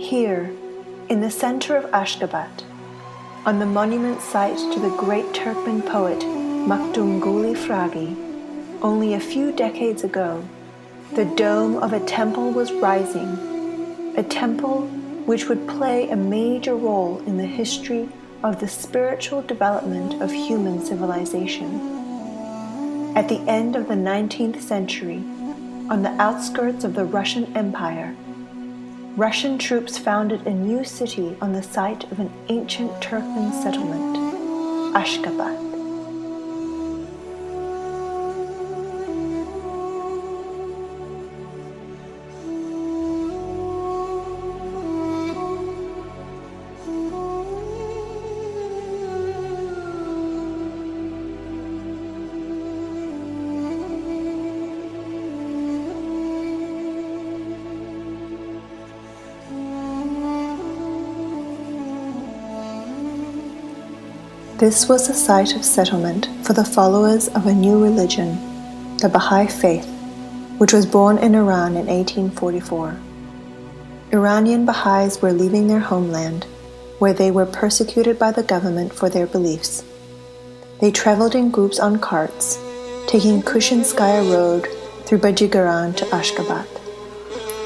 Here, in the center of Ashgabat, on the monument site to the great Turkmen poet Makhtumghuli Fraghi, only a few decades ago, the dome of a temple was rising, a temple which would play a major role in the history of the spiritual development of human civilization. At the end of the 19th century, on the outskirts of the Russian Empire, Russian troops founded a new city on the site of an ancient Turkmen settlement, Ashgabat. This was the site of settlement for the followers of a new religion, the Baha'i Faith, which was born in Iran in 1844. Iranian Baha'is were leaving their homeland, where they were persecuted by the government for their beliefs. They traveled in groups on carts, taking Kushinskaya Road through Bajigaran to Ashgabat,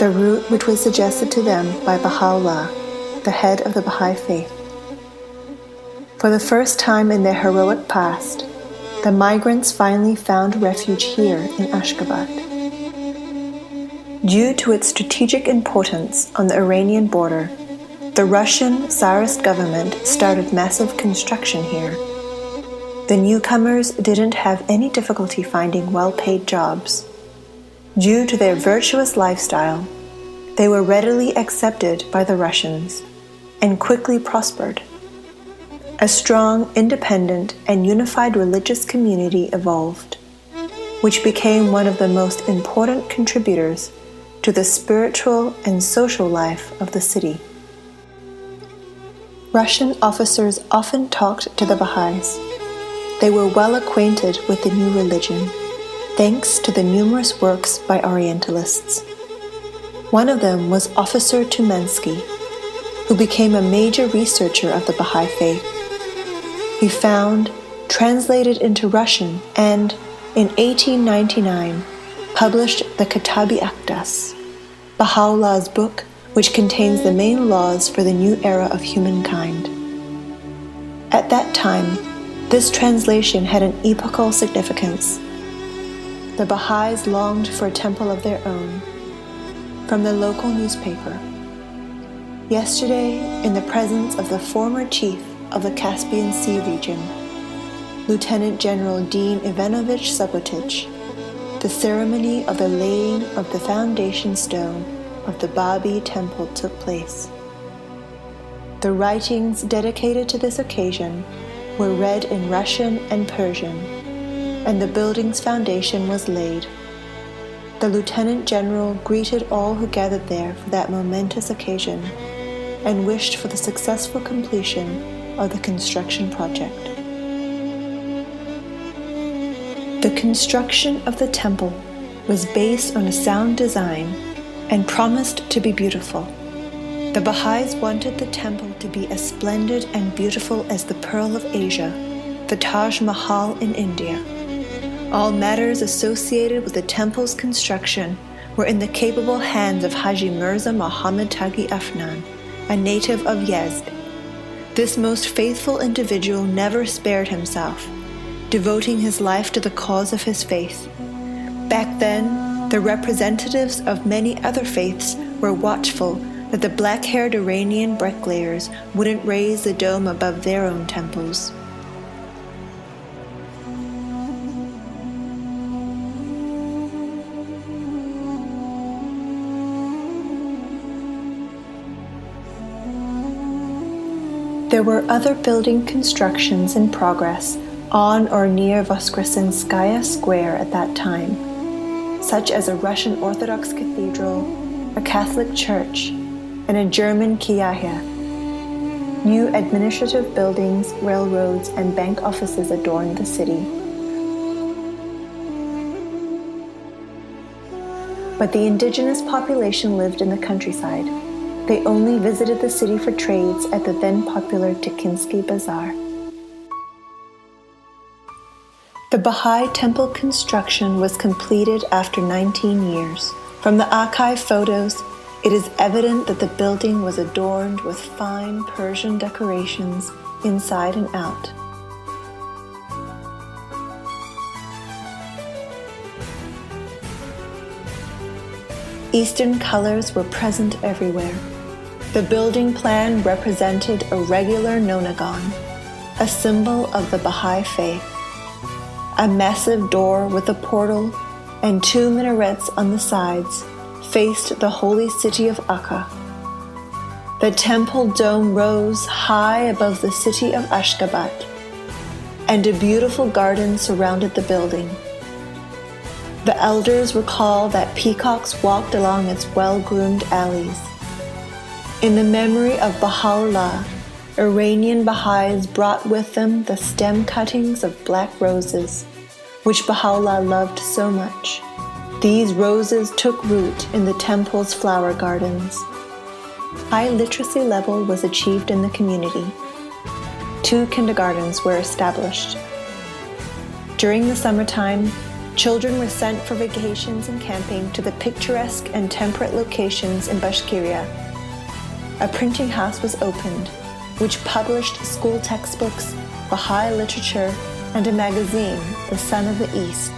the route which was suggested to them by Baha'u'llah, the head of the Baha'i Faith. For the first time in their heroic past, the migrants finally found refuge here in Ashgabat. Due to its strategic importance on the Iranian border, the Russian Tsarist government started massive construction here. The newcomers didn't have any difficulty finding well-paid jobs. Due to their virtuous lifestyle, they were readily accepted by the Russians and quickly prospered. A strong, independent, and unified religious community evolved, which became one of the most important contributors to the spiritual and social life of the city. Russian officers often talked to the Baha'is. They were well acquainted with the new religion, thanks to the numerous works by Orientalists. One of them was Officer Tumensky, who became a major researcher of the Baha'i Faith. He found, translated into Russian, and, in 1899, published the Kitab-i-Aqdas, Baha'u'llah's book which contains the main laws for the new era of humankind. At that time, this translation had an epochal significance. The Baha'is longed for a temple of their own. From the local newspaper. Yesterday, in the presence of the former chief of the Caspian Sea region, Lieutenant General Dean Ivanovich Subotic, the ceremony of the laying of the foundation stone of the Babi temple took place. The writings dedicated to this occasion were read in Russian and Persian, and the building's foundation was laid. The Lieutenant General greeted all who gathered there for that momentous occasion and wished for the successful completion of the construction project. The construction of the temple was based on a sound design and promised to be beautiful. The Baha'is wanted the temple to be as splendid and beautiful as the Pearl of Asia, the Taj-Mahal in India. All matters associated with the temple's construction were in the capable hands of Haji-Mirza-Mohammad-Taghi-Afnan, a native of Yazd. This most faithful individual never spared himself, devoting his life to the cause of his faith. Back then, the representatives of many other faiths were watchful that the black-haired Iranian bricklayers wouldn't raise the dome above their own temples. There were other building constructions in progress on or near Voskresenskaya Square at that time, such as a Russian Orthodox cathedral, a Catholic church, and a German kiyaha. New administrative buildings, railroads, and bank offices adorned the city. But the indigenous population lived in the countryside. they only visited the city for trades at the then popular Tekinsky Bazaar. The Baha'i temple construction was completed after 19 years. From the archive photos, it is evident that the building was adorned with fine Persian decorations inside and out. Eastern colors were present everywhere. The building plan represented a regular nonagon, a symbol of the Baha'i Faith. A massive door with a portal and 2 minarets on the sides faced the holy city of Akka. The temple dome rose high above the city of Ashgabat, and a beautiful garden surrounded the building. The elders recall that peacocks walked along its well-groomed alleys. In the memory of Baha'u'llah, Iranian Baha'is brought with them the stem cuttings of black roses, which Baha'u'llah loved so much. These roses took root in the temple's flower gardens. High literacy level was achieved in the community. 2 kindergartens were established. During the summertime, children were sent for vacations and camping to the picturesque and temperate locations in Bashkiria. A printing house was opened, which published school textbooks, Baha'i literature, and a magazine, The Sun of the East.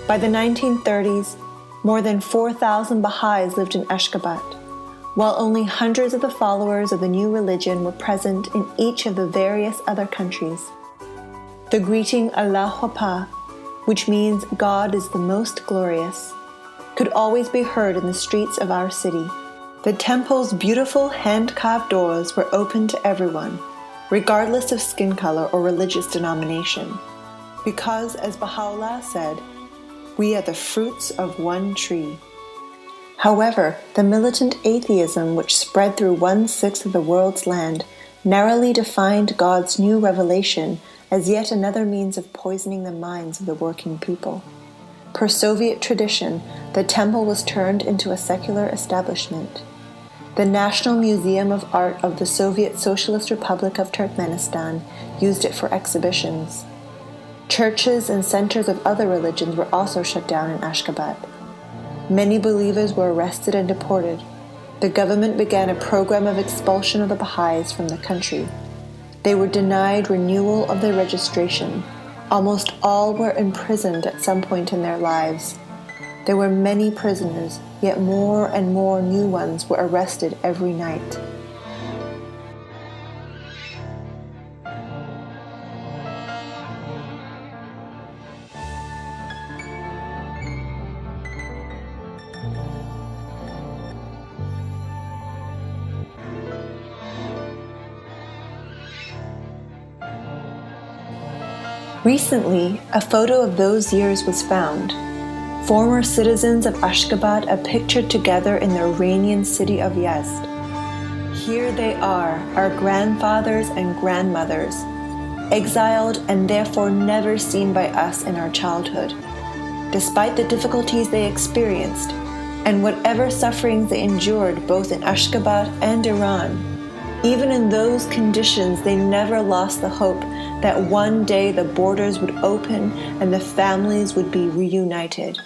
By the 1930s, more than 4,000 Baha'is lived in Ashgabat, while only hundreds of the followers of the new religion were present in each of the various other countries. The greeting Allahu Akbar, which means God is the most glorious, could always be heard in the streets of our city. The temple's beautiful hand-carved doors were open to everyone, regardless of skin color or religious denomination, because, as Baha'u'llah said, we are the fruits of one tree. However, the militant atheism which spread through 1/6 of the world's land narrowly defined God's new revelation as yet another means of poisoning the minds of the working people. Per Soviet tradition, the temple was turned into a secular establishment. The National Museum of Art of the Soviet Socialist Republic of Turkmenistan used it for exhibitions. Churches and centers of other religions were also shut down in Ashgabat. Many believers were arrested and deported. The government began a program of expulsion of the Baha'is from the country. They were denied renewal of their registration. Almost all were imprisoned at some point in their lives. There were many prisoners, yet more and more new ones were arrested every night. Recently, a photo of those years was found. Former citizens of Ashgabat are pictured together in the Iranian city of Yazd. Here they are, our grandfathers and grandmothers, exiled and therefore never seen by us in our childhood. Despite the difficulties they experienced, and whatever sufferings they endured both in Ashgabat and Iran, even in those conditions they never lost the hope that one day the borders would open and the families would be reunited.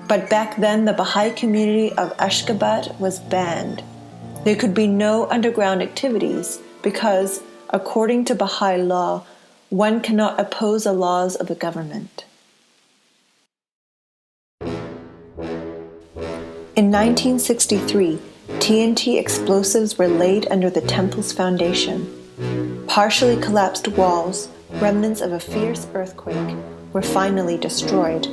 But back then the Baha'i community of Ashgabat was banned. There could be no underground activities because, according to Baha'i law, one cannot oppose the laws of the government. In 1963, TNT explosives were laid under the temple's foundation. Partially collapsed walls, remnants of a fierce earthquake, were finally destroyed.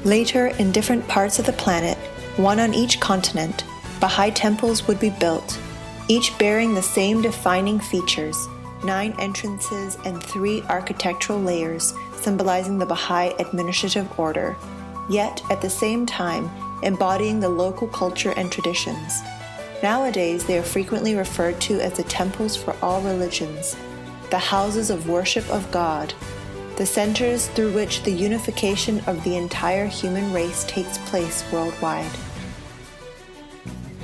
Later, in different parts of the planet, one on each continent, Baha'i temples would be built, each bearing the same defining features, 9 entrances and 3 architectural layers symbolizing the Baha'i administrative order, yet at the same time embodying the local culture and traditions. Nowadays, they are frequently referred to as the temples for all religions, the houses of worship of God, the centers through which the unification of the entire human race takes place worldwide.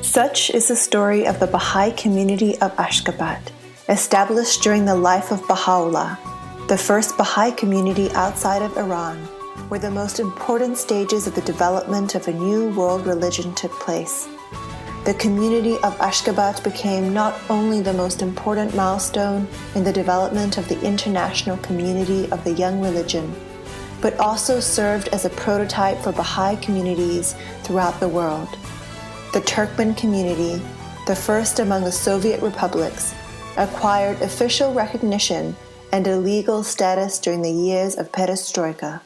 Such is the story of the Baha'i community of Ashgabat, established during the life of Baha'u'llah, the first Baha'i community outside of Iran, where the most important stages of the development of a new world religion took place. The community of Ashgabat became not only the most important milestone in the development of the international community of the young religion, but also served as a prototype for Baha'i communities throughout the world. The Turkmen community, the first among the Soviet republics, acquired official recognition and a legal status during the years of perestroyka.